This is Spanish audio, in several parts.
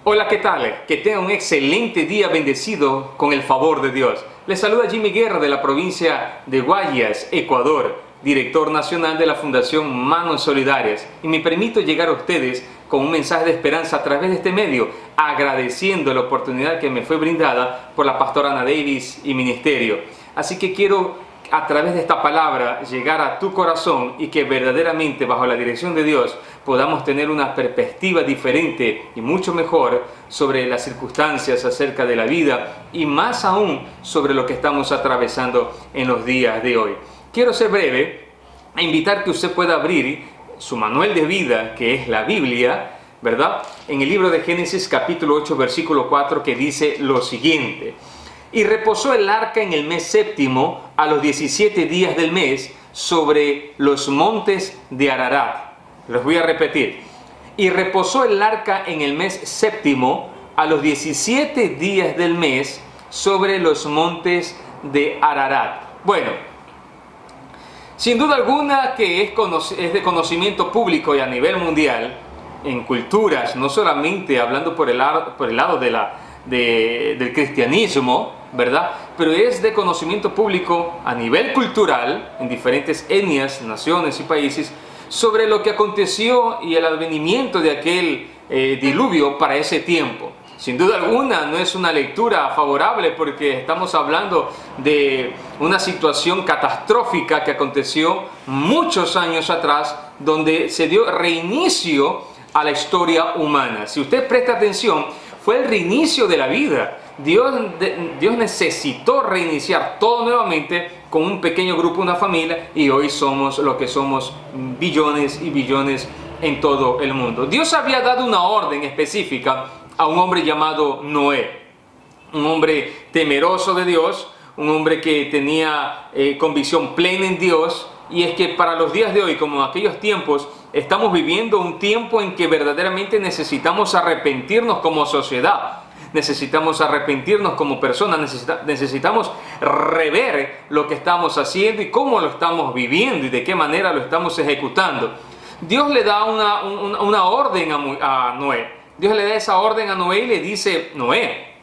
Hola, ¿qué tal? Que tengan un excelente día bendecido con el favor de Dios. Les saluda Jimmy Guerra de la provincia de Guayas, Ecuador, director nacional de la Fundación Manos Solidarias. Y me permito llegar a ustedes con un mensaje de esperanza a través de este medio, agradeciendo la oportunidad que me fue brindada por la pastora Ana Davis y ministerio. Así que quiero a través de esta palabra llegar a tu corazón y que verdaderamente bajo la dirección de Dios podamos tener una perspectiva diferente y mucho mejor sobre las circunstancias acerca de la vida y más aún sobre lo que estamos atravesando en los días de hoy. Quiero ser breve e invitar que usted pueda abrir su manual de vida, que es la Biblia, ¿verdad? En el libro de Génesis capítulo 8 versículo 4, que dice lo siguiente: y reposó el arca en el mes séptimo, a los 17 días del mes, sobre los montes de Ararat. Los voy a repetir. Y reposó el arca en el mes séptimo, a los 17 días del mes, sobre los montes de Ararat. Bueno, sin duda alguna que es de conocimiento público y a nivel mundial, en culturas, no solamente hablando por el lado del cristianismo, ¿verdad? Pero es de conocimiento público a nivel cultural, en diferentes etnias, naciones y países, sobre lo que aconteció y el advenimiento de aquel diluvio para ese tiempo. Sin duda alguna no es una lectura favorable porque estamos hablando de una situación catastrófica que aconteció muchos años atrás, donde se dio reinicio a la historia humana. Si usted presta atención, fue el reinicio de la vida. Dios necesitó reiniciar todo nuevamente con un pequeño grupo, una familia, y hoy somos lo que somos, billones y billones en todo el mundo. Dios había dado una orden específica a un hombre llamado Noé, un hombre temeroso de Dios, un hombre que tenía convicción plena en Dios. Y es que para los días de hoy, como en aquellos tiempos, estamos viviendo un tiempo en que verdaderamente necesitamos arrepentirnos como sociedad. Necesitamos arrepentirnos como personas, necesitamos rever lo que estamos haciendo y cómo lo estamos viviendo y de qué manera lo estamos ejecutando. Dios le da una orden a Noé. Dios le da esa orden a Noé y le dice: Noé,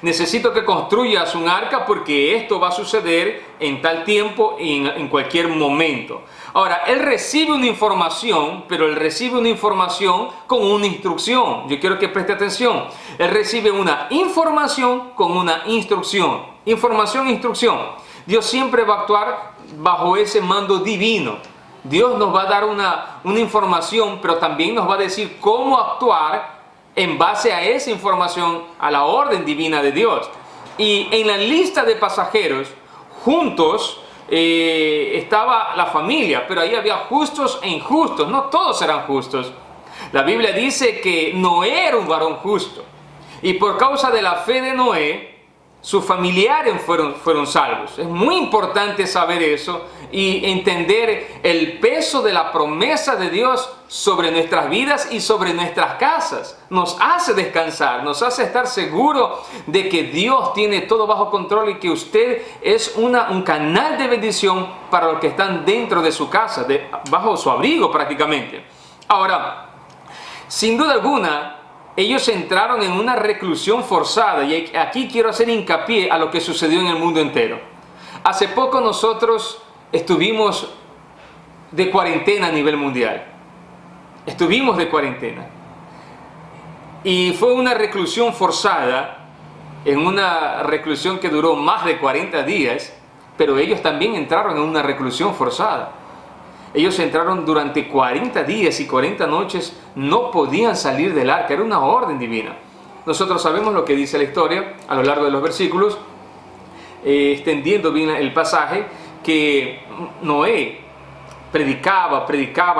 necesito que construyas un arca porque esto va a suceder en tal tiempo y en cualquier momento. Ahora, él recibe una información, pero él recibe una información con una instrucción. Yo quiero que preste atención. Él recibe una información con una instrucción. Información e instrucción. Dios siempre va a actuar bajo ese mando divino. Dios nos va a dar una información, pero también nos va a decir cómo actuar en base a esa información, a la orden divina de Dios. Y en la lista de pasajeros, juntos, estaba la familia, pero ahí había justos e injustos, no todos eran justos. La Biblia dice que Noé era un varón justo, y por causa de la fe de Noé, sus familiares fueron salvos. Es muy importante saber eso y entender el peso de la promesa de Dios sobre nuestras vidas y sobre nuestras casas. Nos hace descansar, nos hace estar seguros de que Dios tiene todo bajo control y que usted es un canal de bendición para los que están dentro de su casa, bajo su abrigo prácticamente. Ahora, sin duda alguna, ellos entraron en una reclusión forzada, y aquí quiero hacer hincapié a lo que sucedió en el mundo entero. Hace poco nosotros estuvimos de cuarentena a nivel mundial. Estuvimos de cuarentena. Y fue una reclusión forzada, en una reclusión que duró más de 40 días, pero ellos también entraron en una reclusión forzada. Ellos entraron durante 40 días y 40 noches, no podían salir del arca, era una orden divina. Nosotros sabemos lo que dice la historia a lo largo de los versículos, extendiendo bien el pasaje, que Noé predicaba,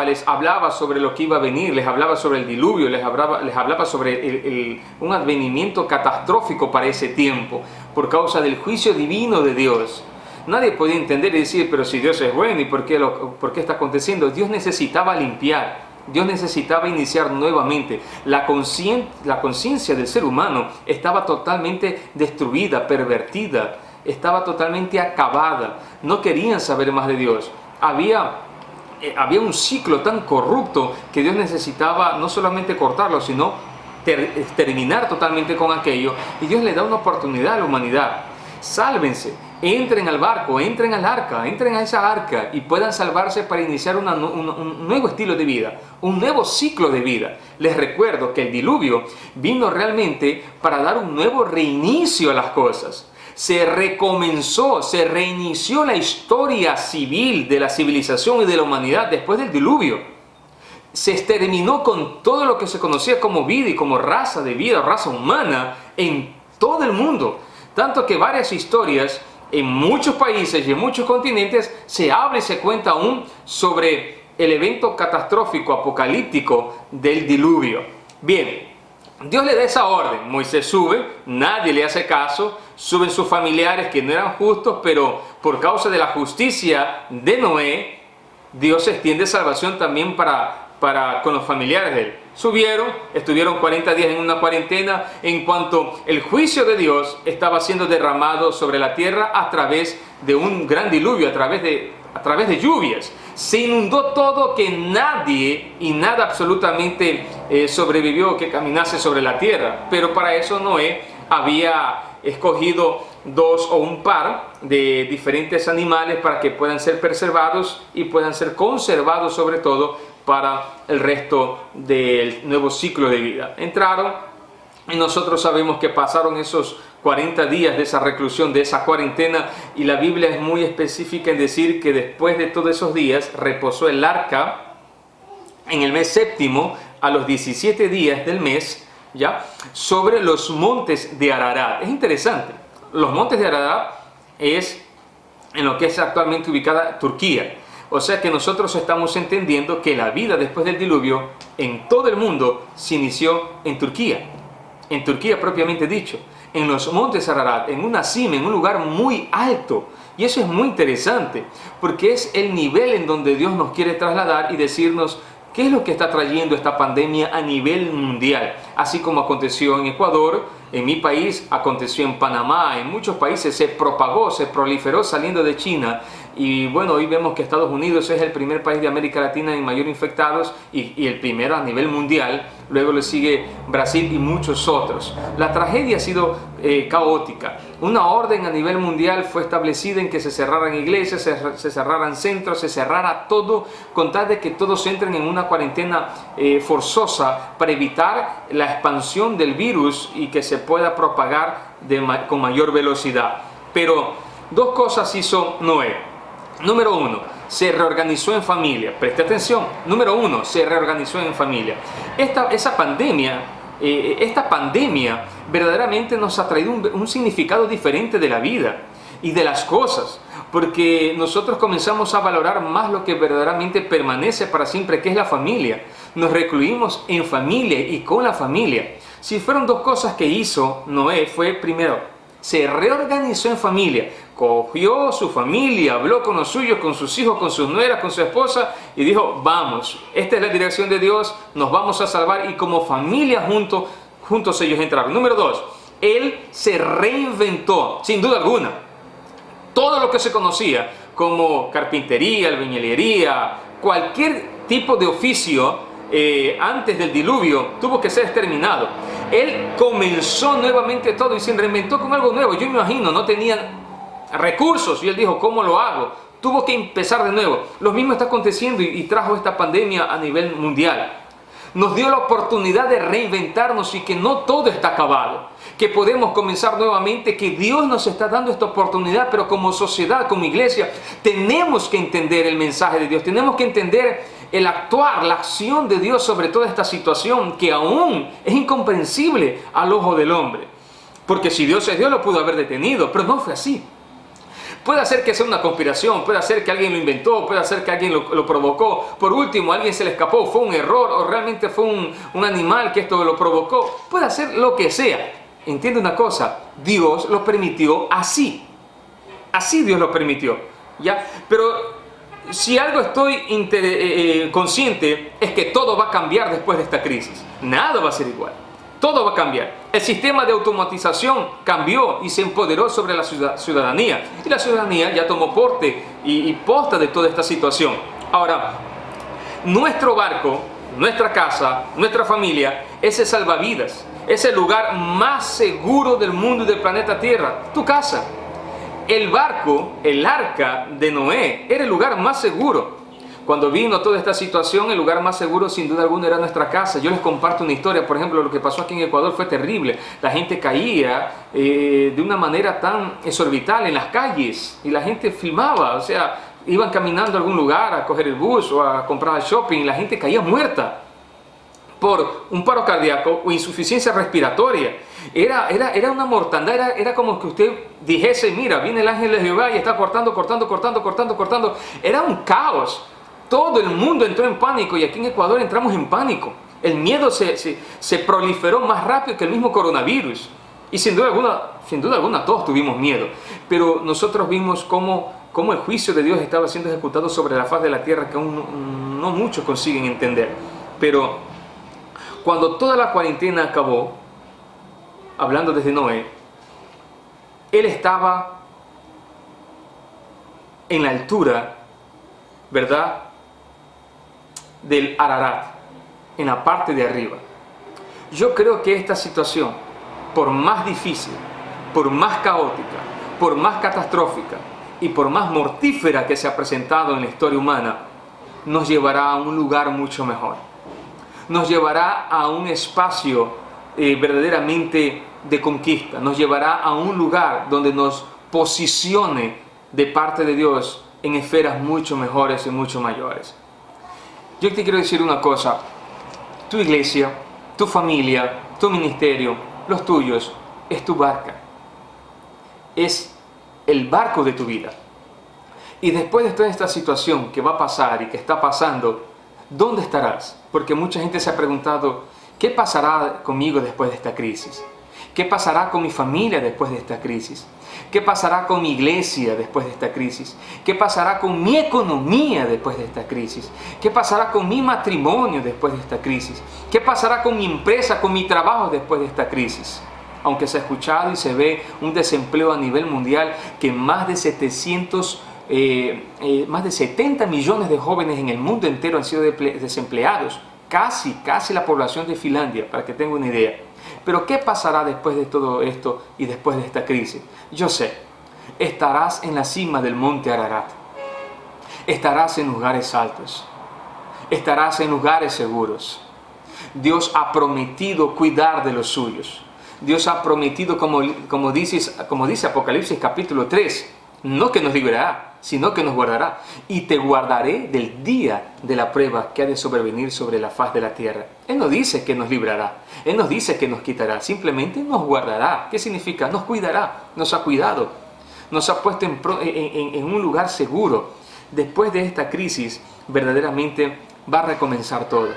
les hablaba sobre lo que iba a venir, les hablaba sobre el diluvio, les hablaba sobre un advenimiento catastrófico para ese tiempo, por causa del juicio divino de Dios. Nadie podía entender y decir: pero si Dios es bueno, ¿y por qué está aconteciendo? Dios necesitaba limpiar, Dios necesitaba iniciar nuevamente. La conciencia del ser humano estaba totalmente destruida, pervertida, estaba totalmente acabada. No querían saber más de Dios. Había un ciclo tan corrupto que Dios necesitaba no solamente cortarlo, sino terminar totalmente con aquello, y Dios le da una oportunidad a la humanidad. Sálvense, entren al barco, entren al arca, entren a esa arca y puedan salvarse para iniciar un nuevo estilo de vida, un nuevo ciclo de vida. Les recuerdo que el diluvio vino realmente para dar un nuevo reinicio a las cosas. Se recomenzó, se reinició la historia civil de la civilización y de la humanidad después del diluvio. Se exterminó con todo lo que se conocía como vida y como raza de vida, raza humana en todo el mundo. Tanto que varias historias en muchos países y en muchos continentes se habla y se cuenta aún sobre el evento catastrófico, apocalíptico del diluvio. Bien, Dios le da esa orden. Moisés sube, nadie le hace caso, suben sus familiares que no eran justos, pero por causa de la justicia de Noé, Dios extiende salvación también con los familiares de él. Subieron, estuvieron 40 días en una cuarentena en cuanto el juicio de Dios estaba siendo derramado sobre la tierra a través de un gran diluvio, a través de lluvias. Se inundó todo, que nadie y nada absolutamente sobrevivió que caminase sobre la tierra. Pero para eso Noé había escogido 2 o un par de diferentes animales para que puedan ser preservados y puedan ser conservados sobre todo para el resto del nuevo ciclo de vida. Entraron y nosotros sabemos que pasaron esos 40 días de esa reclusión, de esa cuarentena, y la Biblia es muy específica en decir que después de todos esos días reposó el arca en el mes séptimo, a los 17 días del mes, ¿ya?, sobre los montes de Ararat. Es interesante, los montes de Ararat es en lo que es actualmente ubicada Turquía. O sea que nosotros estamos entendiendo que la vida después del diluvio en todo el mundo se inició en Turquía propiamente dicho, en los montes Ararat, en una cima, en un lugar muy alto. Y eso es muy interesante, porque es el nivel en donde Dios nos quiere trasladar y decirnos qué es lo que está trayendo esta pandemia a nivel mundial. Así como aconteció en Ecuador, en mi país, aconteció en Panamá, en muchos países se propagó, se proliferó saliendo de China. Y bueno, hoy vemos que Estados Unidos es el primer país de América Latina en mayor infectados y el primero a nivel mundial. Luego le sigue Brasil y muchos otros. La tragedia ha sido caótica. Una orden a nivel mundial fue establecida en que se cerraran iglesias, se cerraran centros, se cerrara todo, con tal de que todos entren en una cuarentena forzosa para evitar la expansión del virus y que se pueda propagar con mayor velocidad. Pero 2 cosas hizo Noé. Número 1, se reorganizó en familia. Preste atención. Número 1, se reorganizó en familia. Esta pandemia verdaderamente nos ha traído un significado diferente de la vida y de las cosas, porque nosotros comenzamos a valorar más lo que verdaderamente permanece para siempre, que es la familia. Nos recluimos en familia y con la familia. Si fueron 2 cosas que hizo Noé, fue primero, se reorganizó en familia, cogió su familia, habló con los suyos, con sus hijos, con sus nueras, con su esposa y dijo, vamos, esta es la dirección de Dios, nos vamos a salvar, y como familia juntos ellos entraron. Número 2, él se reinventó, sin duda alguna. Todo lo que se conocía como carpintería, albañilería, cualquier tipo de oficio antes del diluvio tuvo que ser exterminado. Él comenzó nuevamente todo y se reinventó con algo nuevo. Yo me imagino, no tenían recursos y él dijo, ¿cómo lo hago? Tuvo que empezar de nuevo. Lo mismo está aconteciendo y trajo esta pandemia a nivel mundial. Nos dio la oportunidad de reinventarnos y que no todo está acabado, que podemos comenzar nuevamente, que Dios nos está dando esta oportunidad, pero como sociedad, como iglesia, tenemos que entender el mensaje de Dios, tenemos que entender el actuar, la acción de Dios sobre toda esta situación que aún es incomprensible al ojo del hombre. Porque si Dios es Dios, lo pudo haber detenido, pero no fue así. Puede ser que sea una conspiración, puede ser que alguien lo inventó, puede ser que alguien lo provocó. Por último, a alguien se le escapó, fue un error o realmente fue un animal que esto lo provocó. Puede ser lo que sea. Entiende una cosa, Dios lo permitió así. Así Dios lo permitió, ¿ya? Pero si algo estoy consciente es que todo va a cambiar después de esta crisis. Nada va a ser igual. Todo va a cambiar. El sistema de automatización cambió y se empoderó sobre la ciudadanía. Y la ciudadanía ya tomó porte y posta de toda esta situación. Ahora, nuestro barco nuestra casa, nuestra familia, ese salvavidas, es el lugar más seguro del mundo y del planeta Tierra, tu casa. El barco, el arca de Noé, era el lugar más seguro. Cuando vino toda esta situación, el lugar más seguro sin duda alguna era nuestra casa. Yo les comparto una historia, por ejemplo, lo que pasó aquí en Ecuador fue terrible. La gente caía de una manera tan exorbital en las calles y la gente filmaba, o sea, iban caminando a algún lugar a coger el bus o a comprar el shopping y la gente caía muerta por un paro cardíaco o insuficiencia respiratoria. Era una mortandad, era como que usted dijese, mira, viene el ángel de Jehová y está cortando. Era un caos. Todo el mundo entró en pánico y aquí en Ecuador entramos en pánico. El miedo se proliferó más rápido que el mismo coronavirus. Y sin duda alguna todos tuvimos miedo. Pero nosotros vimos cómo el juicio de Dios estaba siendo ejecutado sobre la faz de la tierra que aún no muchos consiguen entender. Pero cuando toda la cuarentena acabó, hablando desde Noé, él estaba en la altura, ¿verdad?, del Ararat, en la parte de arriba. Yo creo que esta situación, por más difícil, por más caótica, por más catastrófica y por más mortífera que se ha presentado en la historia humana, nos llevará a un lugar mucho mejor. Nos llevará a un espacio verdaderamente de conquista. Nos llevará a un lugar donde nos posicione de parte de Dios en esferas mucho mejores y mucho mayores. Yo te quiero decir una cosa. Tu iglesia, tu familia, tu ministerio, los tuyos, es tu barca. Es el barco de tu vida. Y después de toda esta situación que va a pasar y que está pasando, ¿dónde estarás? Porque mucha gente se ha preguntado, ¿qué pasará conmigo después de esta crisis? ¿Qué pasará con mi familia después de esta crisis? ¿Qué pasará con mi iglesia después de esta crisis? ¿Qué pasará con mi economía después de esta crisis? ¿Qué pasará con mi matrimonio después de esta crisis? ¿Qué pasará con mi empresa, con mi trabajo después de esta crisis? Aunque se ha escuchado y se ve un desempleo a nivel mundial que más de 70 millones de jóvenes en el mundo entero han sido desempleados. Casi la población de Finlandia, para que tenga una idea. Pero ¿qué pasará después de todo esto y después de esta crisis? Yo sé, estarás en la cima del monte Ararat. Estarás en lugares altos. Estarás en lugares seguros. Dios ha prometido cuidar de los suyos. Dios ha prometido, como dice Apocalipsis capítulo 3, no que nos librará, sino que nos guardará. Y te guardaré del día de la prueba que ha de sobrevenir sobre la faz de la tierra. Él no dice que nos librará. Él no dice que nos quitará. Simplemente nos guardará. ¿Qué significa? Nos cuidará. Nos ha cuidado. Nos ha puesto en un lugar seguro. Después de esta crisis, verdaderamente va a recomenzar todo.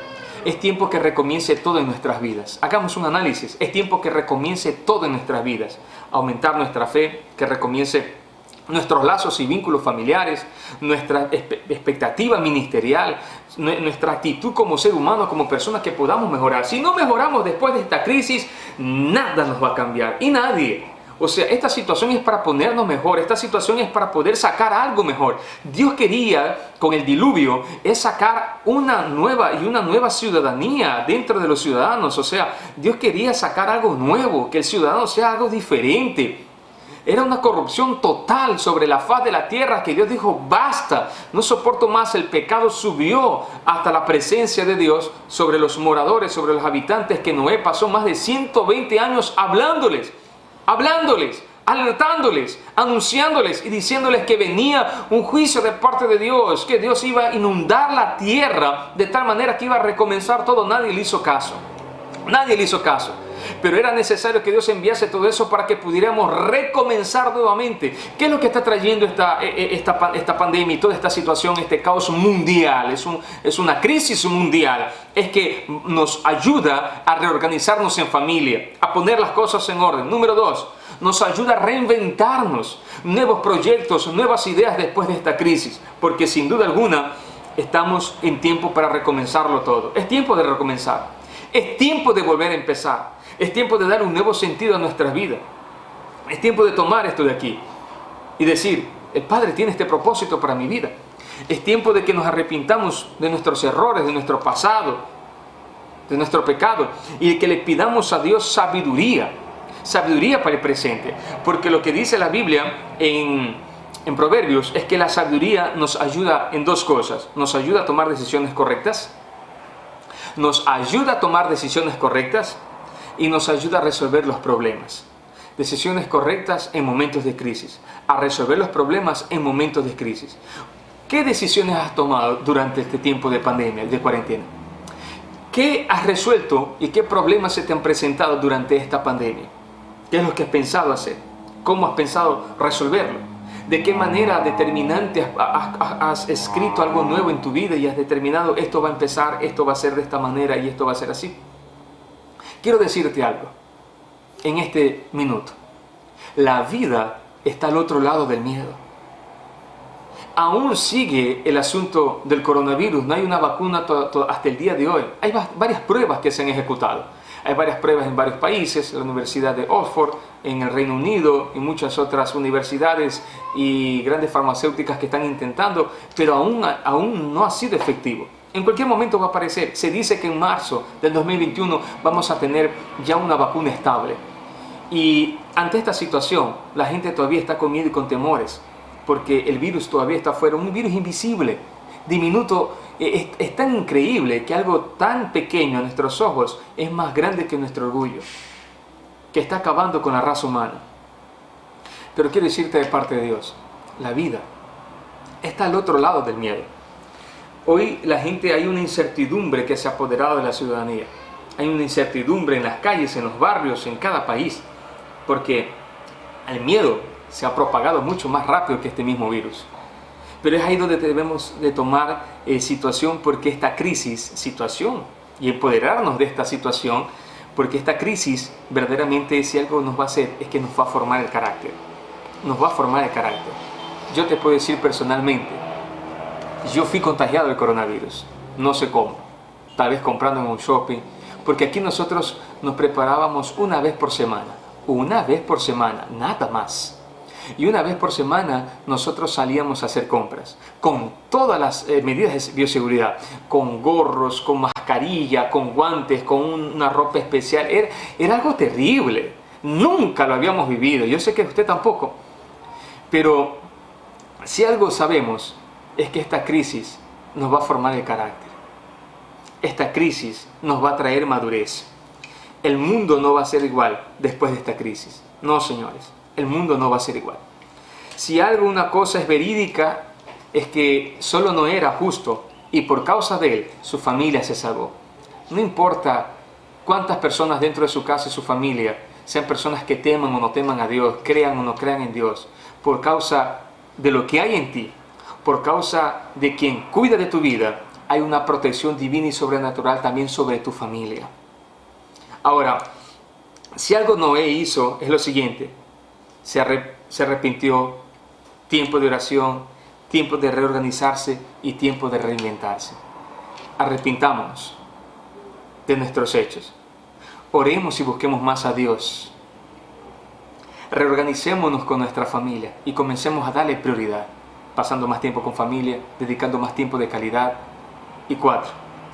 Es tiempo que recomience todo en nuestras vidas. Hagamos un análisis. Es tiempo que recomience todo en nuestras vidas. Aumentar nuestra fe, que recomience nuestros lazos y vínculos familiares, nuestra expectativa ministerial, nuestra actitud como ser humano, como persona, que podamos mejorar. Si no mejoramos después de esta crisis, nada nos va a cambiar y nadie. O sea, esta situación es para ponernos mejor, esta situación es para poder sacar algo mejor. Dios quería, con el diluvio, es sacar una nueva ciudadanía dentro de los ciudadanos. O sea, Dios quería sacar algo nuevo, que el ciudadano sea algo diferente. Era una corrupción total sobre la faz de la tierra que Dios dijo, basta, no soporto más. El pecado subió hasta la presencia de Dios sobre los moradores, sobre los habitantes, que Noé pasó más de 120 años hablándoles, alertándoles, anunciándoles y diciéndoles que venía un juicio de parte de Dios, que Dios iba a inundar la tierra de tal manera que iba a recomenzar todo. Nadie le hizo caso. Pero era necesario que Dios enviase todo eso para que pudiéramos recomenzar nuevamente. ¿Qué es lo que está trayendo esta pandemia y toda esta situación, este caos mundial? Es una crisis mundial. Es que nos ayuda a reorganizarnos en familia, a poner las cosas en orden. Número 2, nos ayuda a reinventarnos, nuevos proyectos, nuevas ideas después de esta crisis. Porque sin duda alguna estamos en tiempo para recomenzarlo todo. Es tiempo de recomenzar. Es tiempo de volver a empezar. Es tiempo de dar un nuevo sentido a nuestras vidas. Es tiempo de tomar esto de aquí y decir, el Padre tiene este propósito para mi vida. Es tiempo de que nos arrepintamos de nuestros errores, de nuestro pasado, de nuestro pecado, y que le pidamos a Dios sabiduría para el presente, porque lo que dice la Biblia en Proverbios es que la sabiduría nos ayuda en dos cosas: nos ayuda a tomar decisiones correctas, y nos ayuda a resolver los problemas. Decisiones correctas en momentos de crisis, a resolver los problemas en momentos de crisis. ¿Qué decisiones has tomado durante este tiempo de pandemia, de cuarentena? ¿Qué has resuelto y qué problemas se te han presentado durante esta pandemia? ¿Qué es lo que has pensado hacer? ¿Cómo has pensado resolverlo? ¿De qué manera determinante has escrito algo nuevo en tu vida y has determinado esto va a empezar, esto va a ser de esta manera y esto va a ser así? Quiero decirte algo en este minuto. La vida está al otro lado del miedo. Aún sigue el asunto del coronavirus, no hay una vacuna hasta el día de hoy. Hay varias pruebas que se han ejecutado. Hay varias pruebas en varios países, la Universidad de Oxford, en el Reino Unido y muchas otras universidades y grandes farmacéuticas que están intentando, pero aún no ha sido efectivo. En cualquier momento va a aparecer. Se dice que en marzo del 2021 vamos a tener ya una vacuna estable. Y ante esta situación, la gente todavía está con miedo y con temores, porque el virus todavía está afuera, un virus invisible, diminuto. Es tan increíble que algo tan pequeño a nuestros ojos es más grande que nuestro orgullo, que está acabando con la raza humana. Pero quiero decirte de parte de Dios, la vida está al otro lado del miedo. Hoy hay una incertidumbre que se ha apoderado de la ciudadanía. Hay una incertidumbre en las calles, en los barrios, en cada país, porque el miedo se ha propagado mucho más rápido que este mismo virus. Pero es ahí donde debemos de tomar situación, porque esta situación, y empoderarnos de esta situación, porque esta crisis verdaderamente, si algo nos va a hacer, es que nos va a formar el carácter. Nos va a formar el carácter. Yo te puedo decir personalmente, yo fui contagiado del coronavirus, no sé cómo, tal vez comprando en un shopping, porque aquí nosotros nos preparábamos una vez por semana, nada más. Y una vez por semana nosotros salíamos a hacer compras, con todas las medidas de bioseguridad, con gorros, con mascarilla, con guantes, con una ropa especial. Era algo terrible, nunca lo habíamos vivido, yo sé que usted tampoco. Pero si algo sabemos es que esta crisis nos va a formar el carácter. Esta crisis nos va a traer madurez. El mundo no va a ser igual después de esta crisis. No, señores, el mundo no va a ser igual. Si una cosa es verídica, es que solo no era justo y por causa de él, su familia se salvó. No importa cuántas personas dentro de su casa y su familia sean personas que teman o no teman a Dios, crean o no crean en Dios, por causa de lo que hay en ti, por causa de quien cuida de tu vida, hay una protección divina y sobrenatural también sobre tu familia. Ahora, si algo Noé hizo es lo siguiente: se arrepintió, tiempo de oración, tiempo de reorganizarse y tiempo de reinventarse. Arrepintámonos de nuestros hechos. Oremos y busquemos más a Dios. Reorganicémonos con nuestra familia y comencemos a darle prioridad, pasando más tiempo con familia, dedicando más tiempo de calidad. Y 4,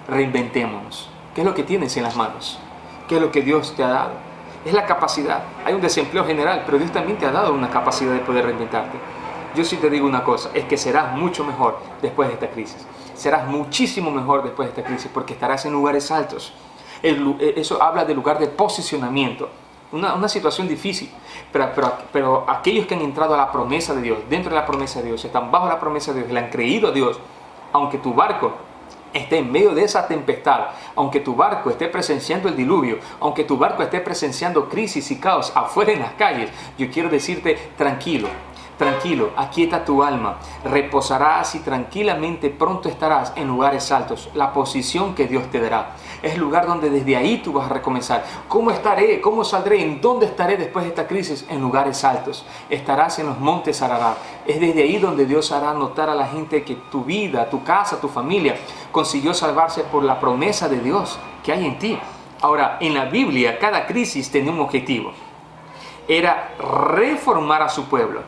reinventémonos. ¿Qué es lo que tienes en las manos? ¿Qué es lo que Dios te ha dado? Es la capacidad. Hay un desempleo general, pero Dios también te ha dado una capacidad de poder reinventarte. Yo sí te digo una cosa, es que serás mucho mejor después de esta crisis. Serás muchísimo mejor después de esta crisis, porque estarás en lugares altos. Eso habla de lugar de posicionamiento. Una situación difícil, pero aquellos que han entrado a la promesa de Dios, dentro de la promesa de Dios, están bajo la promesa de Dios, le han creído a Dios, aunque tu barco esté en medio de esa tempestad, aunque tu barco esté presenciando el diluvio, aunque tu barco esté presenciando crisis y caos afuera en las calles, yo quiero decirte, tranquilo, aquieta tu alma, reposarás y tranquilamente pronto estarás en lugares altos. La posición que Dios te dará es el lugar donde desde ahí tú vas a recomenzar. ¿Cómo estaré? ¿Cómo saldré? ¿En dónde estaré después de esta crisis? En lugares altos. Estarás en los montes Ararat. Es desde ahí donde Dios hará notar a la gente que tu vida, tu casa, tu familia consiguió salvarse por la promesa de Dios que hay en ti. Ahora, en la Biblia, cada crisis tenía un objetivo. Era reformar a su pueblo.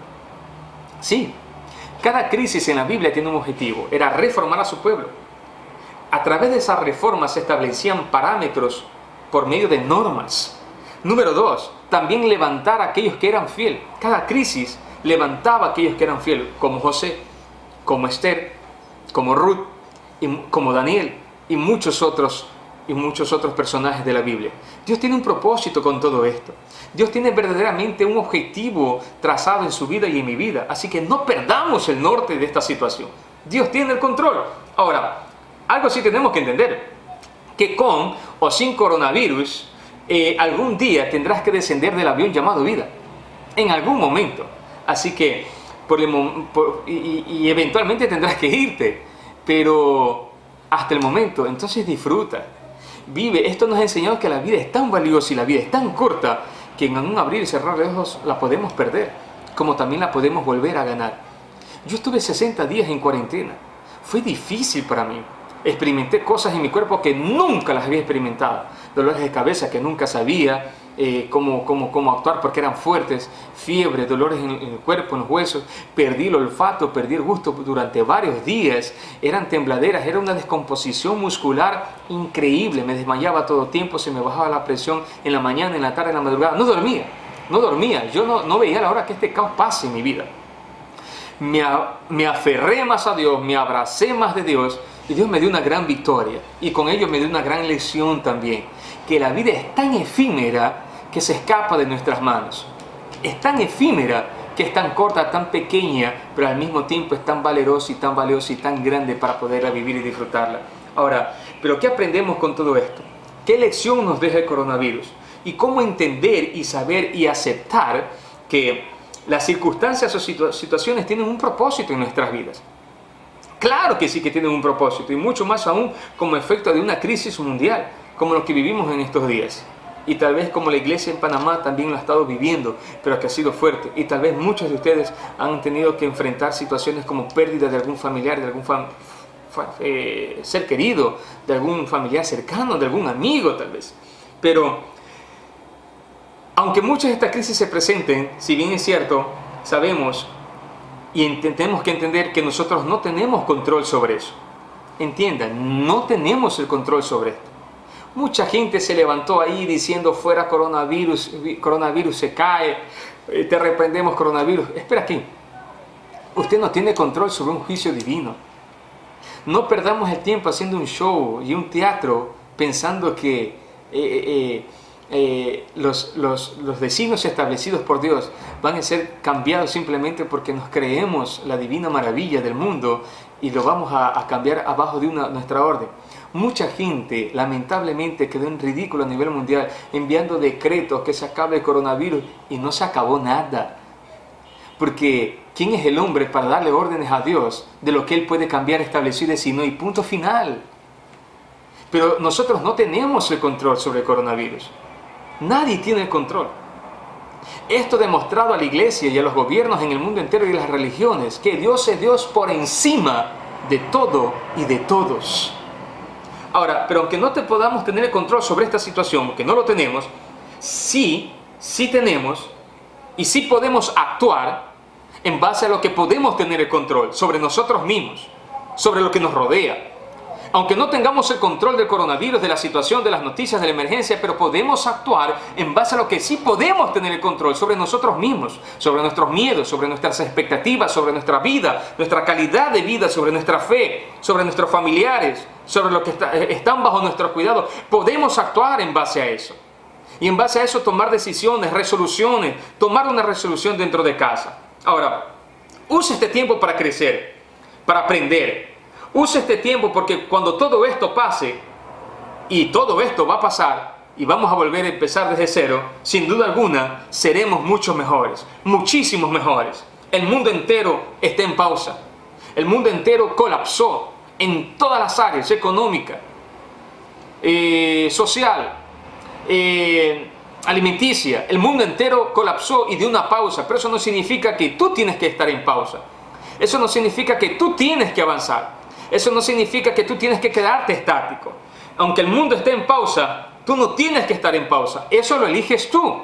Sí, cada crisis en la Biblia tiene un objetivo, era reformar a su pueblo. a través de esas reformas se establecían parámetros por medio de normas. Número 2, también levantar a aquellos que eran fieles. Cada crisis levantaba a aquellos que eran fieles, como José, como Esther, como Ruth, y como Daniel y muchos otros personajes de la Biblia. Dios tiene un propósito con todo esto. Dios tiene verdaderamente un objetivo trazado en su vida y en mi vida. Así que no perdamos el norte de esta situación. Dios tiene el control. Ahora, algo sí tenemos que entender, que con o sin coronavirus, algún día tendrás que descender del avión llamado vida. En algún momento. Así que, eventualmente tendrás que irte. Pero hasta el momento, entonces disfruta. Vive. Esto nos ha enseñado que la vida es tan valiosa y la vida es tan corta que en un abrir y cerrar de ojos la podemos perder, como también la podemos volver a ganar. Yo estuve 60 días en cuarentena. Fue difícil para mí. Experimenté cosas en mi cuerpo que nunca las había experimentado. Dolores de cabeza que nunca sabía cómo actuar porque eran fuertes. Fiebre, dolores en el cuerpo, en los huesos. Perdí el olfato, perdí el gusto durante varios días. Eran tembladeras, era una descomposición muscular increíble. Me desmayaba todo el tiempo, se me bajaba la presión en la mañana, en la tarde, en la madrugada. No dormía. Yo no veía la hora que este caos pase en mi vida. Me aferré más a Dios, me abracé más de Dios. Y Dios me dio una gran victoria y con ello me dio una gran lección también, que la vida es tan efímera que se escapa de nuestras manos. Es tan efímera que es tan corta, tan pequeña, pero al mismo tiempo es tan valerosa y tan valiosa y tan grande para poderla vivir y disfrutarla. Ahora, ¿pero qué aprendemos con todo esto? ¿Qué lección nos deja el coronavirus? Y cómo entender y saber y aceptar que las circunstancias o situaciones tienen un propósito en nuestras vidas. Claro que sí que tienen un propósito, y mucho más aún como efecto de una crisis mundial, como lo que vivimos en estos días. Y tal vez como la iglesia en Panamá también lo ha estado viviendo, pero que ha sido fuerte. Y tal vez muchos de ustedes han tenido que enfrentar situaciones como pérdida de algún familiar, de algún ser querido, de algún familiar cercano, de algún amigo tal vez. Pero, aunque muchas de estas crisis se presenten, si bien es cierto, sabemos y tenemos que entender que nosotros no tenemos control sobre eso. Entiendan, no tenemos el control sobre esto. Mucha gente se levantó ahí diciendo fuera coronavirus se cae, te reprendemos coronavirus. Espera aquí, usted no tiene control sobre un juicio divino. No perdamos el tiempo haciendo un show y un teatro pensando que los designios establecidos por Dios van a ser cambiados simplemente porque nos creemos la divina maravilla del mundo y lo vamos a cambiar abajo de nuestra orden. Mucha gente lamentablemente quedó en ridículo a nivel mundial enviando decretos que se acabe el coronavirus y no se acabó nada. Porque ¿quién es el hombre para darle órdenes a Dios de lo que Él puede cambiar, establecer y decir no? Y punto final. Pero nosotros no tenemos el control sobre el coronavirus. Nadie tiene el control. Esto ha demostrado a la iglesia y a los gobiernos en el mundo entero y a las religiones que Dios es Dios por encima de todo y de todos. Ahora, pero aunque no podamos tener el control sobre esta situación, que no lo tenemos, sí tenemos y sí podemos actuar en base a lo que podemos tener el control sobre nosotros mismos, sobre lo que nos rodea. Aunque no tengamos el control del coronavirus, de la situación, de las noticias, de la emergencia, pero podemos actuar en base a lo que sí podemos tener el control sobre nosotros mismos, sobre nuestros miedos, sobre nuestras expectativas, sobre nuestra vida, nuestra calidad de vida, sobre nuestra fe, sobre nuestros familiares, sobre lo que están bajo nuestro cuidado. Podemos actuar en base a eso. Y en base a eso tomar decisiones, resoluciones, tomar una resolución dentro de casa. Ahora, use este tiempo para crecer, para aprender. Use este tiempo porque cuando todo esto pase, y todo esto va a pasar, y vamos a volver a empezar desde cero, sin duda alguna, seremos mucho mejores, muchísimos mejores. El mundo entero está en pausa. El mundo entero colapsó en todas las áreas, económica, social, alimenticia. El mundo entero colapsó y dio una pausa, pero eso no significa que tú tienes que estar en pausa. Eso no significa que tú tienes que avanzar. Eso no significa que tú tienes que quedarte estático. Aunque el mundo esté en pausa, tú no tienes que estar en pausa. Eso lo eliges tú.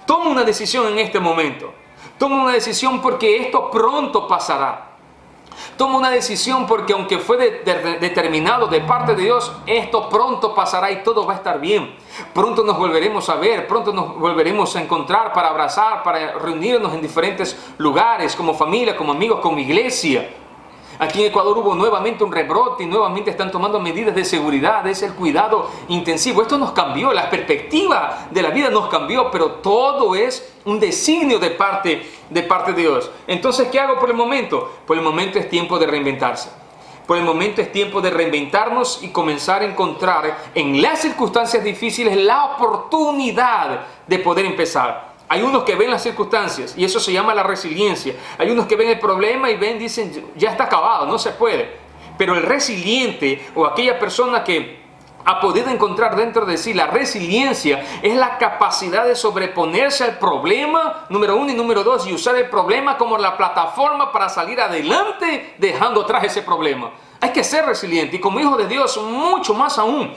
Toma una decisión en este momento. Toma una decisión porque esto pronto pasará. Toma una decisión, porque aunque fue determinado de parte de Dios, esto pronto pasará y todo va a estar bien. Pronto nos volveremos a ver, pronto nos volveremos a encontrar para abrazar, para reunirnos en diferentes lugares, como familia, como amigos, como iglesia. Aquí en Ecuador hubo nuevamente un rebrote y nuevamente están tomando medidas de seguridad. Es el cuidado intensivo. Esto nos cambió, la perspectiva de la vida nos cambió, pero todo es un designio de parte de Dios. Entonces, ¿qué hago por el momento? Por el momento es tiempo de reinventarse. Por el momento es tiempo de reinventarnos y comenzar a encontrar en las circunstancias difíciles la oportunidad de poder empezar. Hay unos que ven las circunstancias y eso se llama la resiliencia. Hay unos que ven el problema y dicen, ya está acabado, no se puede. Pero el resiliente, o aquella persona que ha podido encontrar dentro de sí la resiliencia, es la capacidad de sobreponerse al problema, número uno, y número dos, y usar el problema como la plataforma para salir adelante dejando atrás ese problema. Hay que ser resiliente, y como hijo de Dios mucho más aún.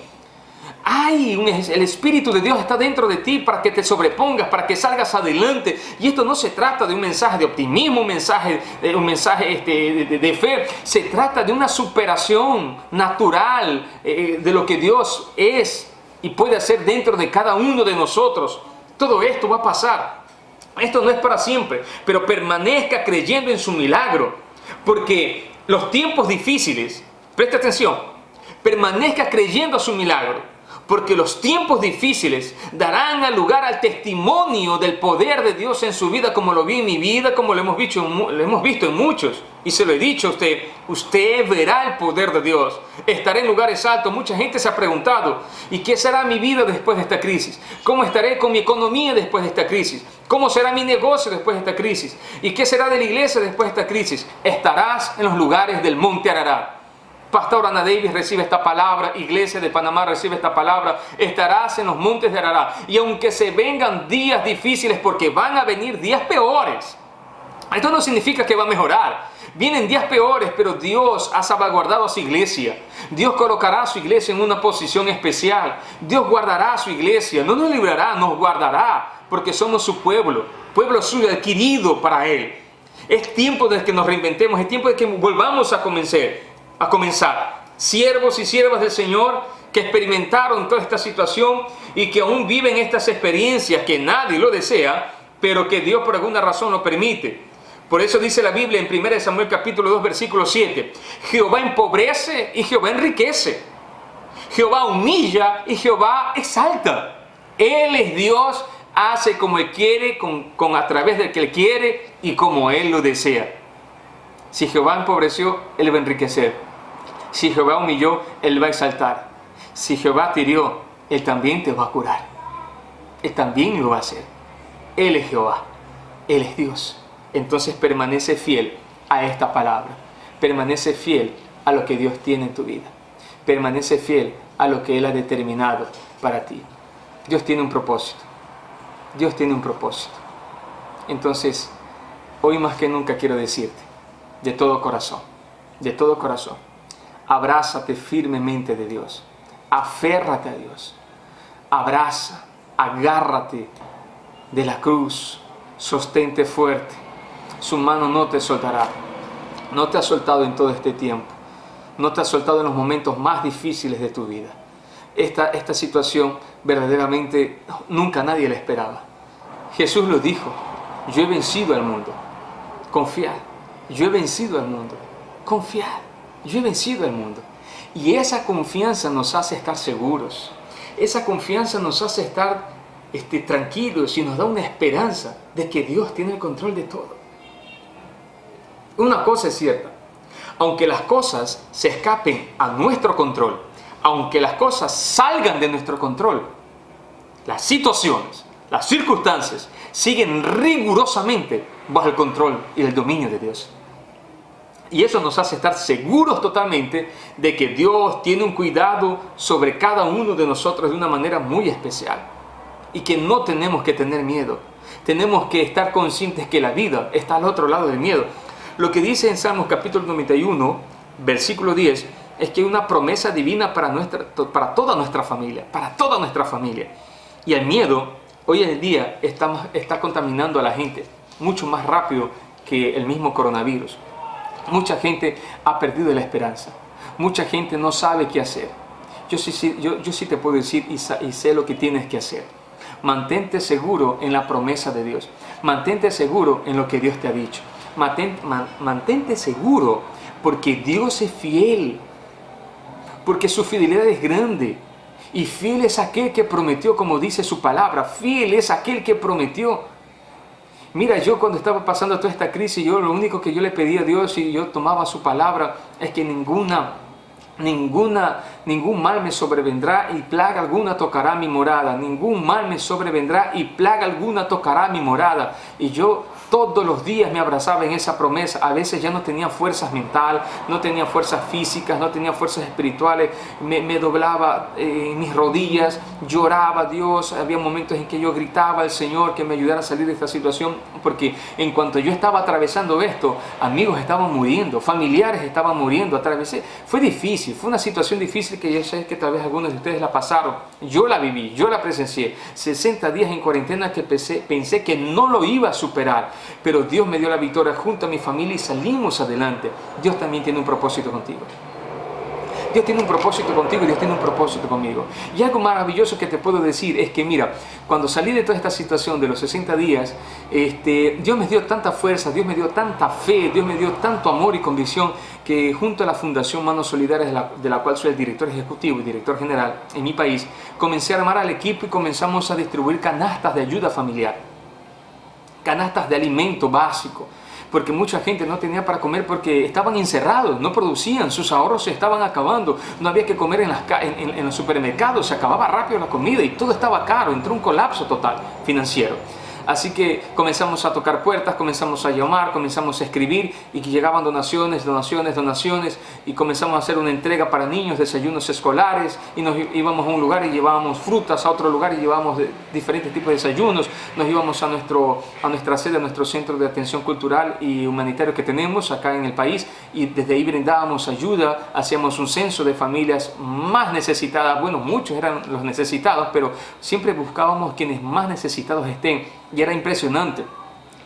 El Espíritu de Dios está dentro de ti para que te sobrepongas, para que salgas adelante. Y esto no se trata de un mensaje de optimismo, un mensaje de fe. Se trata de una superación natural de lo que Dios es y puede hacer dentro de cada uno de nosotros. Todo esto va a pasar. Esto no es para siempre, pero permanezca creyendo en su milagro. Porque los tiempos difíciles, preste atención, permanezca creyendo a su milagro. Porque los tiempos difíciles darán lugar al testimonio del poder de Dios en su vida, como lo vi en mi vida, como lo hemos visto en muchos. Y se lo he dicho a usted, usted verá el poder de Dios. Estaré en lugares altos. Mucha gente se ha preguntado, ¿y qué será mi vida después de esta crisis? ¿Cómo estaré con mi economía después de esta crisis? ¿Cómo será mi negocio después de esta crisis? ¿Y qué será de la iglesia después de esta crisis? Estarás en los lugares del monte Ararat. Pastor Ana Davis recibe esta palabra, Iglesia de Panamá recibe esta palabra, estarás en los montes de Ararat. Y aunque se vengan días difíciles, porque van a venir días peores, esto no significa que va a mejorar. Vienen días peores, pero Dios ha salvaguardado a su iglesia. Dios colocará a su iglesia en una posición especial. Dios guardará a su iglesia, no nos librará, nos guardará, porque somos su pueblo suyo adquirido para Él. Es tiempo de que nos reinventemos, es tiempo de que volvamos a comenzar. Siervos y siervas del Señor que experimentaron toda esta situación y que aún viven estas experiencias que nadie lo desea, pero que Dios por alguna razón lo permite. Por eso dice la Biblia en 1 Samuel capítulo 2 versículo 7, Jehová empobrece y Jehová enriquece, Jehová humilla y Jehová exalta. Él es Dios, hace como Él quiere, a través del que Él quiere y como Él lo desea. Si Jehová empobreció, Él va a enriquecer. Si Jehová humilló, Él va a exaltar. Si Jehová te hirió, Él también te va a curar. Él también lo va a hacer. Él es Jehová. Él es Dios. Entonces permanece fiel a esta palabra. Permanece fiel a lo que Dios tiene en tu vida. Permanece fiel a lo que Él ha determinado para ti. Dios tiene un propósito. Dios tiene un propósito. Entonces, hoy más que nunca quiero decirte, de todo corazón, abrázate firmemente de Dios, aférrate a Dios, abraza, agárrate de la cruz, sostente fuerte, su mano no te soltará, no te ha soltado en todo este tiempo, no te ha soltado en los momentos más difíciles de tu vida. Esta situación verdaderamente nunca nadie la esperaba. Jesús lo dijo, yo he vencido al mundo, confiad. Yo he vencido al mundo. Confiad. Yo he vencido al mundo. Y esa confianza nos hace estar seguros. Esa confianza nos hace estar tranquilos y nos da una esperanza de que Dios tiene el control de todo. Una cosa es cierta. Aunque las cosas se escapen a nuestro control, aunque las cosas salgan de nuestro control, las situaciones, las circunstancias siguen rigurosamente bajo el control y el dominio de Dios. Y eso nos hace estar seguros totalmente de que Dios tiene un cuidado sobre cada uno de nosotros de una manera muy especial. Y que no tenemos que tener miedo. Tenemos que estar conscientes que la vida está al otro lado del miedo. Lo que dice en Salmos capítulo 91, versículo 10, es que hay una promesa divina para toda nuestra familia. Para toda nuestra familia. Y el miedo, hoy en día, está contaminando a la gente mucho más rápido que el mismo coronavirus. Mucha gente ha perdido la esperanza. Mucha gente no sabe qué hacer. Yo sí te puedo decir y sé lo que tienes que hacer. Mantente seguro en la promesa de Dios. Mantente seguro en lo que Dios te ha dicho. Mantente seguro porque Dios es fiel. Porque su fidelidad es grande. Y fiel es aquel que prometió, como dice su palabra. Fiel es aquel que prometió. Mira, yo cuando estaba pasando toda esta crisis, lo único que yo le pedía a Dios y yo tomaba su palabra es que ningún mal me sobrevendrá y plaga alguna tocará mi morada. Ningún mal me sobrevendrá y plaga alguna tocará mi morada. Y yo todos los días me abrazaba en esa promesa. A veces ya no tenía fuerzas mental, no tenía fuerzas físicas, no tenía fuerzas espirituales. Me doblaba en mis rodillas, lloraba a Dios. Había momentos en que yo gritaba al Señor que me ayudara a salir de esta situación. Porque en cuanto yo estaba atravesando esto, amigos estaban muriendo, familiares estaban muriendo. Fue difícil, fue una situación difícil que yo sé que tal vez algunos de ustedes la pasaron. Yo la viví, yo la presencié. 60 días en cuarentena que pensé que no lo iba a superar. Pero Dios me dio la victoria junto a mi familia y salimos adelante. Dios también tiene un propósito contigo. Dios tiene un propósito contigo y Dios tiene un propósito conmigo. Y algo maravilloso que te puedo decir es que, mira, cuando salí de toda esta situación de los 60 días, Dios me dio tanta fuerza, Dios me dio tanta fe, Dios me dio tanto amor y convicción que junto a la Fundación Manos Solidarias, de la cual soy el director ejecutivo y director general en mi país, comencé a armar al equipo y comenzamos a distribuir canastas de ayuda familiar. Canastas de alimento básico, porque mucha gente no tenía para comer porque estaban encerrados, no producían, sus ahorros se estaban acabando, no había que comer en los supermercados, se acababa rápido la comida y todo estaba caro, entró un colapso total financiero. Así que comenzamos a tocar puertas, comenzamos a llamar, comenzamos a escribir y que llegaban donaciones y comenzamos a hacer una entrega para niños, desayunos escolares y nos íbamos a un lugar y llevábamos frutas, a otro lugar y llevábamos diferentes tipos de desayunos, nos íbamos a nuestra sede, a nuestro centro de atención cultural y humanitario que tenemos acá en el país y desde ahí brindábamos ayuda, hacíamos un censo de familias más necesitadas, bueno, muchos eran los necesitados, pero siempre buscábamos quienes más necesitados estén. Y era impresionante.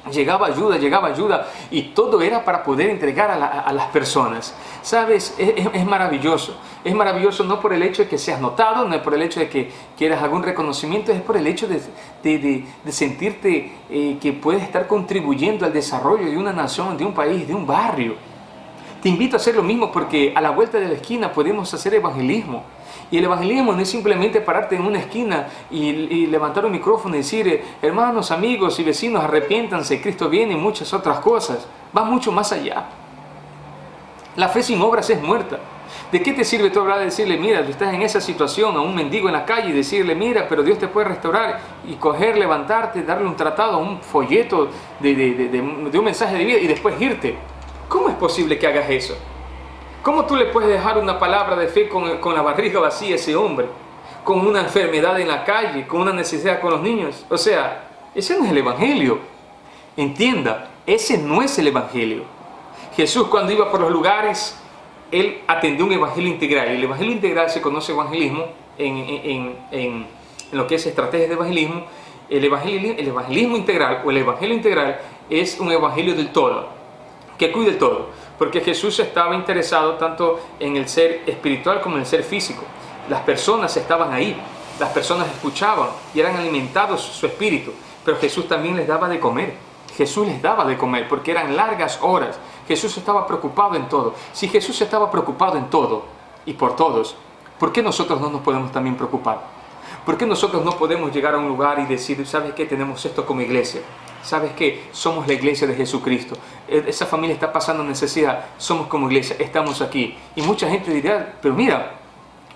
Llegaba ayuda y todo era para poder entregar a las personas. ¿Sabes? Es maravilloso. Es maravilloso no por el hecho de que seas notado, no es por el hecho de que quieras algún reconocimiento, es por el hecho de sentirte que puedes estar contribuyendo al desarrollo de una nación, de un país, de un barrio. Te invito a hacer lo mismo porque a la vuelta de la esquina podemos hacer evangelismo. Y el evangelismo no es simplemente pararte en una esquina y levantar un micrófono y decir, hermanos, amigos y vecinos, arrepiéntanse, Cristo viene y muchas otras cosas. Va mucho más allá. La fe sin obras es muerta. ¿De qué te sirve tú hablar de decirle, mira, tú estás en esa situación a un mendigo en la calle y decirle, mira, pero Dios te puede restaurar y coger, levantarte, darle un tratado, un folleto de un mensaje de vida y después irte? ¿Cómo es posible que hagas eso? ¿Cómo tú le puedes dejar una palabra de fe con la barriga vacía a ese hombre? Con una enfermedad en la calle, con una necesidad con los niños. O sea, ese no es el evangelio. Entienda, ese no es el evangelio. Jesús cuando iba por los lugares, Él atendió un evangelio integral. El evangelio integral se conoce evangelismo en lo que es estrategias de evangelismo. El evangelismo integral o el evangelio integral es un evangelio del todo, que cuide el todo. Porque Jesús estaba interesado tanto en el ser espiritual como en el ser físico. Las personas estaban ahí, las personas escuchaban y eran alimentados su espíritu. Pero Jesús también les daba de comer. Jesús les daba de comer porque eran largas horas. Jesús estaba preocupado en todo. Si Jesús estaba preocupado en todo y por todos, ¿por qué nosotros no nos podemos también preocupar? ¿Por qué nosotros no podemos llegar a un lugar y decir, ¿sabes qué? Tenemos esto como iglesia. ¿Sabes qué? Somos la iglesia de Jesucristo. Esa familia está pasando necesidad. Somos como iglesia, estamos aquí. Y mucha gente dirá, pero mira,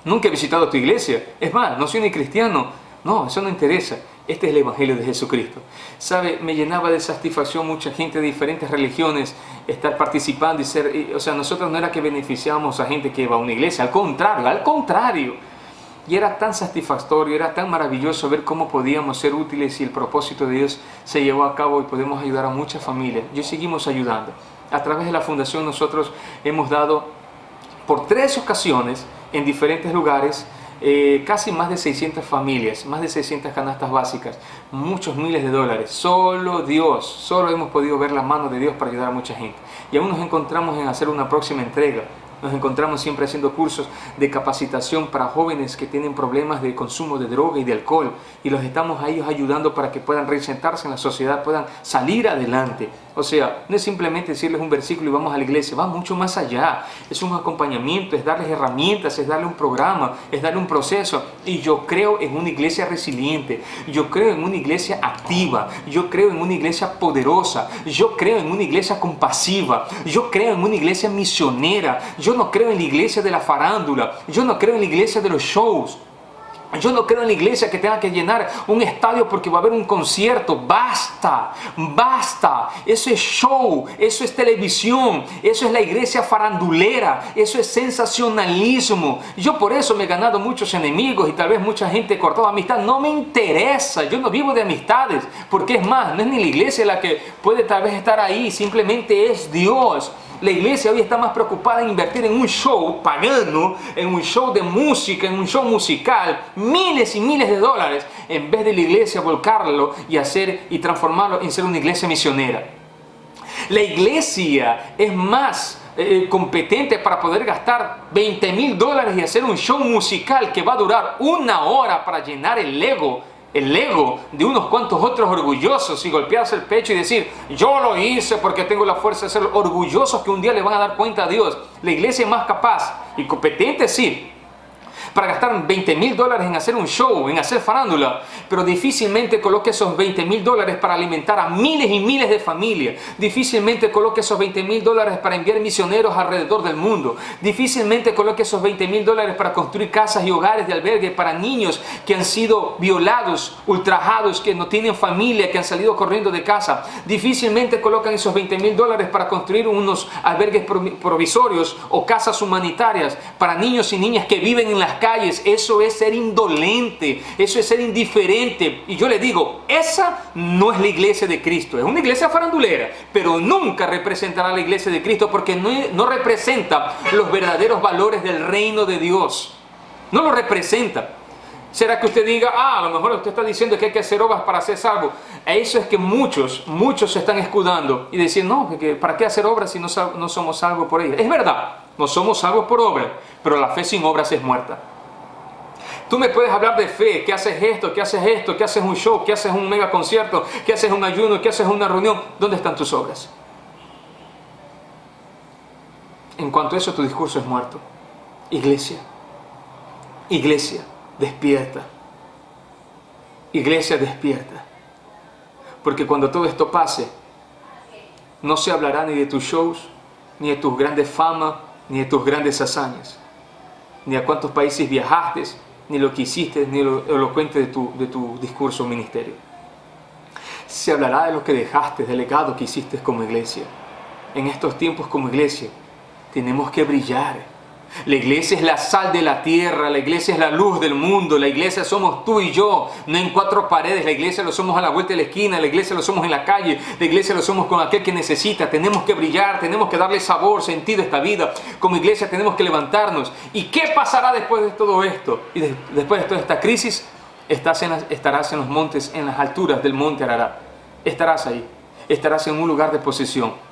nunca he visitado tu iglesia. Es más, no soy ni cristiano. No, eso no interesa. Este es el evangelio de Jesucristo. ¿Sabe? Me llenaba de satisfacción mucha gente de diferentes religiones estar participando y ser... O sea, nosotros no era que beneficiábamos a gente que iba a una iglesia. Al contrario. Y era tan satisfactorio, era tan maravilloso ver cómo podíamos ser útiles y el propósito de Dios se llevó a cabo y podemos ayudar a muchas familias. Y seguimos ayudando. A través de la fundación nosotros hemos dado por 3 ocasiones en diferentes lugares casi más de 600 familias, más de 600 canastas básicas, muchos miles de dólares. Solo Dios, solo hemos podido ver la mano de Dios para ayudar a mucha gente. Y aún nos encontramos en hacer una próxima entrega. Nos encontramos siempre haciendo cursos de capacitación para jóvenes que tienen problemas de consumo de droga y de alcohol. Y los estamos a ellos ayudando para que puedan reinsertarse en la sociedad, puedan salir adelante. O sea, no es simplemente decirles un versículo y vamos a la iglesia, va mucho más allá. Es un acompañamiento, es darles herramientas, es darle un programa, es darle un proceso. Y yo creo en una iglesia resiliente, yo creo en una iglesia activa, yo creo en una iglesia poderosa, yo creo en una iglesia compasiva, yo creo en una iglesia misionera. Yo no creo en la iglesia de la farándula, yo no creo en la iglesia de los shows. Yo no creo en la iglesia que tenga que llenar un estadio porque va a haber un concierto. Basta, basta. Eso es show, eso es televisión, eso es la iglesia farandulera, eso es sensacionalismo. Yo por eso me he ganado muchos enemigos y tal vez mucha gente cortó amistad. No me interesa, yo no vivo de amistades, porque es más, no es ni la iglesia la que puede tal vez estar ahí, simplemente es Dios. La iglesia hoy está más preocupada en invertir en un show pagano, en un show de música, en un show musical, miles y miles de dólares, en vez de la iglesia volcarlo y transformarlo en ser una iglesia misionera. La iglesia es más competente para poder gastar $20,000 y hacer un show musical que va a durar 1 hora para llenar el ego de unos cuantos otros orgullosos y golpearse el pecho y decir, yo lo hice porque tengo la fuerza de ser orgullosos, que un día le van a dar cuenta a Dios. La iglesia es más capaz y competente, sí, para gastar $20,000 en hacer un show, en hacer farándula, pero difícilmente coloque esos $20,000 para alimentar a miles y miles de familias. Difícilmente coloque esos $20,000 para enviar misioneros alrededor del mundo. Difícilmente coloque esos $20,000 para construir casas y hogares de albergue para niños que han sido violados, ultrajados, que no tienen familia, que han salido corriendo de casa. Difícilmente colocan esos $20,000 para construir unos albergues provisorios o casas humanitarias para niños y niñas que viven en las calles. Eso es ser indolente, eso es ser indiferente. Y yo le digo, esa no es la iglesia de Cristo. Es una iglesia farandulera, pero nunca representará la iglesia de Cristo porque no representa los verdaderos valores del reino de Dios. No lo representa. ¿Será que usted diga, a lo mejor usted está diciendo que hay que hacer obras para ser salvo? A eso es que muchos se están escudando y dicen, no, ¿para qué hacer obras si no somos salvos por ellas? Es verdad, no somos salvos por obras, pero la fe sin obras es muerta. Tú me puedes hablar de fe, que haces esto, que haces un show, que haces un mega concierto, que haces un ayuno, que haces una reunión. ¿Dónde están tus obras? En cuanto a eso, tu discurso es muerto. Iglesia, despierta. Iglesia, despierta. Porque cuando todo esto pase, no se hablará ni de tus shows, ni de tus grandes famas, ni de tus grandes hazañas, ni a cuántos países viajaste, ni lo que hiciste, ni lo elocuente de tu discurso o ministerio. Se hablará de lo que dejaste, del legado que hiciste como iglesia. En estos tiempos como iglesia tenemos que brillar. La iglesia es la sal de la tierra, la iglesia es la luz del mundo, la iglesia somos tú y yo, no en 4 paredes, la iglesia lo somos a la vuelta de la esquina, la iglesia lo somos en la calle, la iglesia lo somos con aquel que necesita. Tenemos que brillar, tenemos que darle sabor, sentido a esta vida. Como iglesia tenemos que levantarnos. ¿Y qué pasará después de todo esto? Y después de toda esta crisis, estarás en los montes, en las alturas del monte Ararat. Estarás ahí, estarás en un lugar de posesión.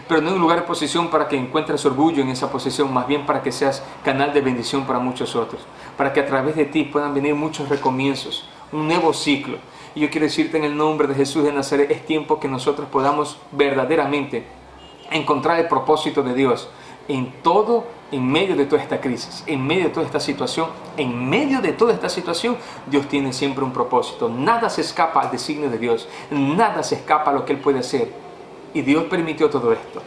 Pero no en un lugar de posesión para que encuentres orgullo en esa posesión, más bien para que seas canal de bendición para muchos otros, para que a través de ti puedan venir muchos recomienzos, un nuevo ciclo. Y yo quiero decirte en el nombre de Jesús de Nazaret, es tiempo que nosotros podamos verdaderamente encontrar el propósito de Dios en medio de toda esta crisis, en medio de toda esta situación. En medio de toda esta situación, Dios tiene siempre un propósito. Nada se escapa al designio de Dios, nada se escapa a lo que Él puede hacer. Y Dios permitió todo esto.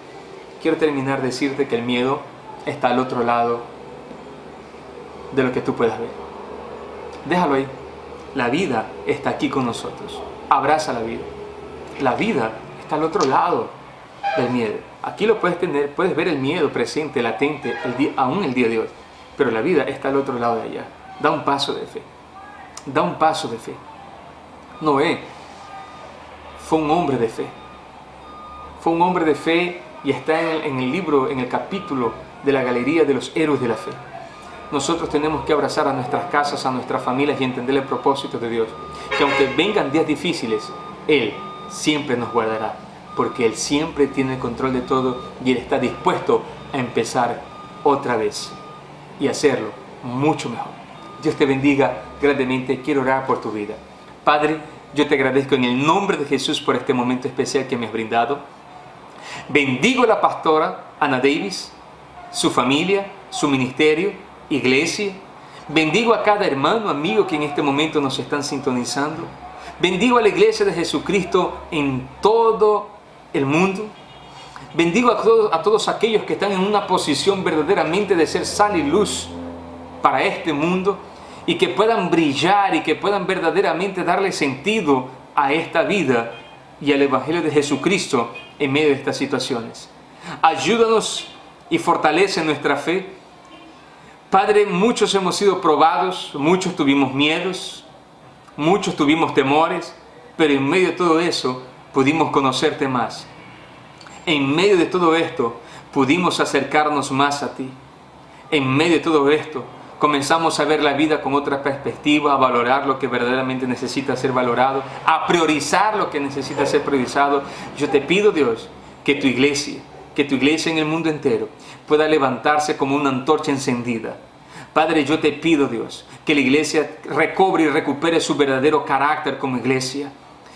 Quiero terminar de decirte que el miedo está al otro lado de lo que tú puedas ver. Déjalo ahí. La vida está aquí con nosotros. Abraza la vida. La vida está al otro lado del miedo. Aquí lo puedes tener, puedes ver el miedo presente, latente, aún el día de hoy. Pero la vida está al otro lado de allá. Da un paso de fe. Da un paso de fe. Noé fue un hombre de fe. Fue un hombre de fe y está en el libro, en el capítulo de la galería de los héroes de la fe. nosotros tenemos que abrazar a nuestras casas, a nuestras familias y entender el propósito de Dios. Que aunque vengan días difíciles, Él siempre nos guardará, porque Él siempre tiene el control de todo y Él está dispuesto a empezar otra vez y hacerlo mucho mejor. Dios te bendiga grandemente. Quiero orar por tu vida. Padre, yo te agradezco en el nombre de Jesús por este momento especial que me has brindado. Bendigo a la pastora Ana Davis, su familia, su ministerio, iglesia. Bendigo a cada hermano, amigo que en este momento nos están sintonizando. Bendigo a la iglesia de Jesucristo en todo el mundo. Bendigo a todos aquellos que están en una posición verdaderamente de ser sal y luz para este mundo y que puedan brillar y que puedan verdaderamente darle sentido a esta vida y al Evangelio de Jesucristo en medio de estas situaciones. Ayúdanos y fortalece nuestra fe. Padre, muchos hemos sido probados, muchos tuvimos miedos, muchos tuvimos temores, pero en medio de todo eso pudimos conocerte más. En medio de todo esto pudimos acercarnos más a ti. En medio de todo esto comenzamos a ver la vida con otra perspectiva, a valorar lo que verdaderamente necesita ser valorado, a priorizar lo que necesita ser priorizado. Yo te pido, Dios, que tu iglesia en el mundo entero pueda levantarse como una antorcha encendida. Padre, yo te pido, Dios, que la iglesia recobre y recupere su verdadero carácter como iglesia.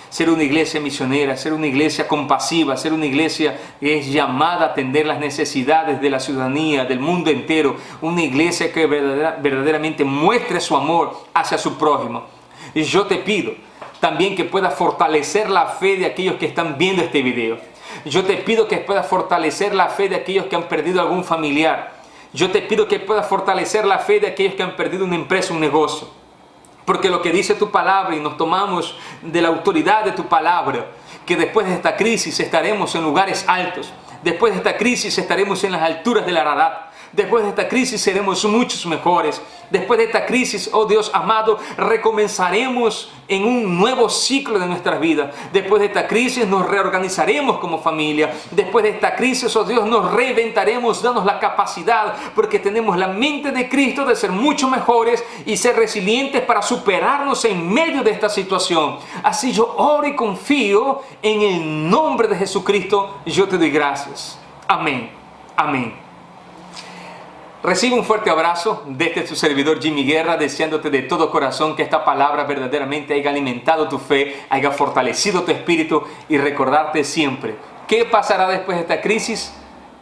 Ser una iglesia misionera, ser una iglesia compasiva, ser una iglesia que es llamada a atender las necesidades de la ciudadanía, del mundo entero. Una iglesia que verdaderamente muestre su amor hacia su prójimo. Y yo te pido también que pueda fortalecer la fe de aquellos que están viendo este video. Yo te pido que pueda fortalecer la fe de aquellos que han perdido algún familiar. Yo te pido que pueda fortalecer la fe de aquellos que han perdido una empresa, un negocio. Porque lo que dice tu palabra, y nos tomamos de la autoridad de tu palabra, que después de esta crisis estaremos en lugares altos. Después de esta crisis estaremos en las alturas del Ararat. Después de esta crisis seremos muchos mejores. Después de esta crisis, oh Dios amado, recomenzaremos en un nuevo ciclo de nuestras vidas. Después de esta crisis nos reorganizaremos como familia. Después de esta crisis, oh Dios, nos reinventaremos, danos la capacidad, porque tenemos la mente de Cristo de ser mucho mejores y ser resilientes para superarnos en medio de esta situación. Así yo oro y confío en el nombre de Jesucristo. Yo te doy gracias. Amén. Amén. Recibe un fuerte abrazo desde tu servidor Jimmy Guerra, deseándote de todo corazón que esta palabra verdaderamente haya alimentado tu fe, haya fortalecido tu espíritu y recordarte siempre qué pasará después de esta crisis,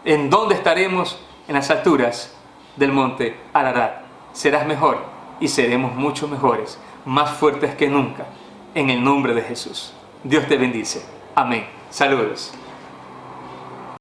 en dónde estaremos, en las alturas del monte Ararat. Serás mejor y seremos mucho mejores, más fuertes que nunca, en el nombre de Jesús. Dios te bendice. Amén. Saludos.